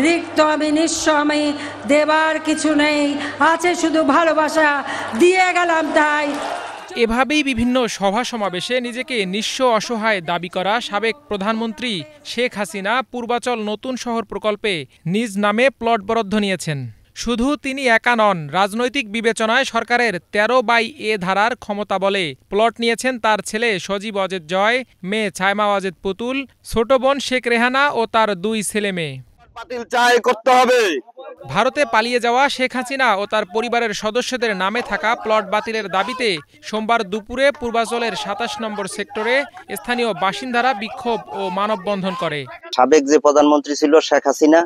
রিক্ত আমি নিঃস্ব, আমি দেবার কিছু নেই, আছে শুধু ভালোবাসা, দিয়ে গেলাম তাই। এভাবেই বিভিন্ন সভা সমাবেশে নিজেকে নিঃস্ব অসহায় দাবি করা সাবেক প্রধানমন্ত্রী শেখ হাসিনা পূর্বাচল নতুন শহর প্রকল্পে নিজ নামে প্লট বরাদ্দ নিয়েছেন। শুধু তিনি একা নন, রাজনৈতিক বিবেচনায় সরকারের 13/A ধারার ক্ষমতা বলে প্লট নিয়েছেন তার ছেলে সজীব অজেদ জয়, মেয়ে ছায়মা অজেদ পুতুল, ছোট বোন শেখ রেহানা ও তার 2 ছেলে মেয়ে। ভারতে পালিয়ে যাওয়া শেখ হাসিনা ও তার পরিবারের সদস্যদের নামে থাকা প্লট বাতিলের দাবিতে সোমবার দুপুরে পূর্বাচলের 27 নম্বর সেক্টরে স্থানীয় বাসিন্দারা বিক্ষোভ ও মানববন্ধন করে। সাবেক যে প্রধানমন্ত্রী ছিল শেখ হাসিনা,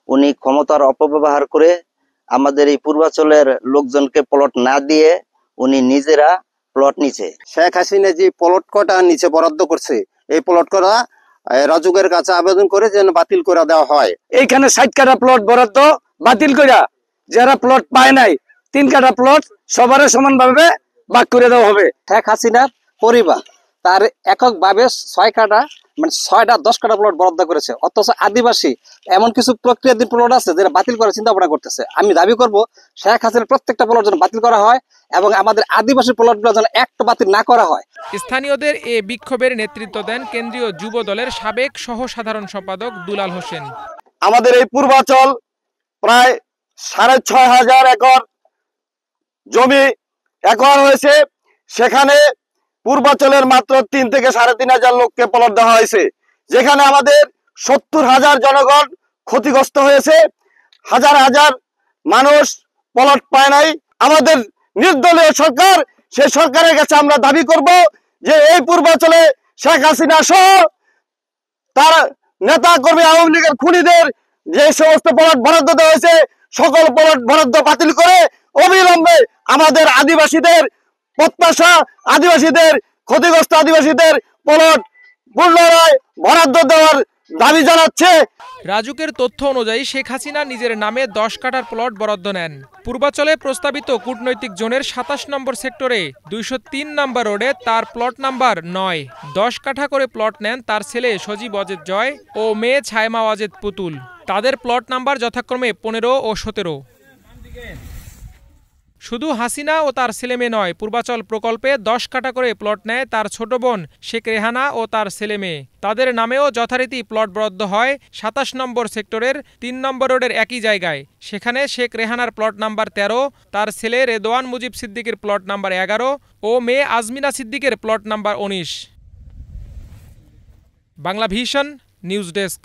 উনি ক্ষমতার অপব্যবহার করে আমাদের এই পূর্বাচলের লোকজনকে প্লট না দিয়ে উনি নিজেরা প্লট নিছে। শেখ হাসিনা যে প্লট কটা নিচে বরাদ্দ করছে, এই প্লট কটা রাজুকের কাছে আবেদন করে যেন বাতিল করে দেওয়া হয়। এইখানে 60 কাঠা প্লট বরাদ্দ বাতিল করে যারা প্লট পায় নাই 3 কাঠা প্লট সবার সমানভাবে ভাগ করে দেওয়া হবে। শেখ হাসিনার পরিবার তার এককভাবে 6 কাঠা মানে 6টা 10 কাঠা প্লট বরাদ্দ করেছে, অথচ আদিবাসী এমন কিছু প্রক্রিয়াধীন প্লট আছে যেটা বাতিল করার চিন্তা ভাবনা করতেছে। আমি দাবি করব শেখ হাসিনার প্রত্যেকটা প্লট যেন বাতিল করা হয় এবং আমাদের আদিবাসী প্লটগুলো যেন একটা বাতিল না করা হয়। স্থানীয়দের এ বিক্ষোভের নেতৃত্ব দেন কেন্দ্রীয় যুব দলের সাবেক সহ সাধারণ সম্পাদক দুলাল হোসেন। আমাদের এই পূর্বাচল প্রায় 6500 একর জমি একর হয়েছে, সেখানে পূর্বাচলের মাত্র 3 থেকে 3500 লোককে প্লট দেওয়া হয়েছে, যেখানে আমাদের 70,000 জনগণ ক্ষতিগ্রস্ত হয়েছে, হাজার হাজার মানুষ প্লট পায় নাই। আমাদের নির্দলীয় সরকার, সেই সরকারের কাছে আমরা দাবি করব যে এই পূর্বাচলে শেখ হাসিনা সহ তার নেতা কর্মী আওয়ামী লীগের খুনিদের যে সমস্ত প্লট বরাদ্দ দেওয়া হয়েছে সকল প্লট বরাদ্দ বাতিল করে অবিলম্বে আমাদের আদিবাসীদের প্রত্যাশা, আদিবাসীদের ক্ষতিগ্রস্ত আদিবাসীদের প্লট পুনরায় বরাদ্দ দেওয়ার দাবি জানাচ্ছে। রাজুকের তথ্য অনুযায়ী শেখ হাসিনা নিজের নামে 10 কাঠার প্লট বরাদ্দ নেন। পূর্বাচলে প্রস্তাবিত কূটনৈতিক জোনের 27 নম্বর সেক্টরে 203 নম্বর রোডে তার প্লট নাম্বার 9। 10 কাঠা করে প্লট নেন তার ছেলে সজীব অজেদ জয় ও মেয়ে ছায়মা অজেদ পুতুল। তাদের প্লট নাম্বার যথাক্রমে 15 ও 17। শুধু হাসিনা ও তার ছেলেমেয়ে নয়, পূর্বাচল প্রকল্পে 10 কাঠা করে প্লট নেয় তার ছোট বোন শেখ রেহানা ও তার ছেলে মেয়ে। তাদের নামেও যথারীতি প্লট বরাদ্দ হয় 27 নম্বর সেক্টরের 3 নম্বর রোডের একই জায়গায়। সেখানে শেখ রেহানার প্লট নাম্বার 13, তার ছেলে রেদওয়ান মুজিব সিদ্দিকের প্লট নাম্বার 11 ও মেয়ে আজমিনা সিদ্দিকের plot number 19। Bangla vision news desk.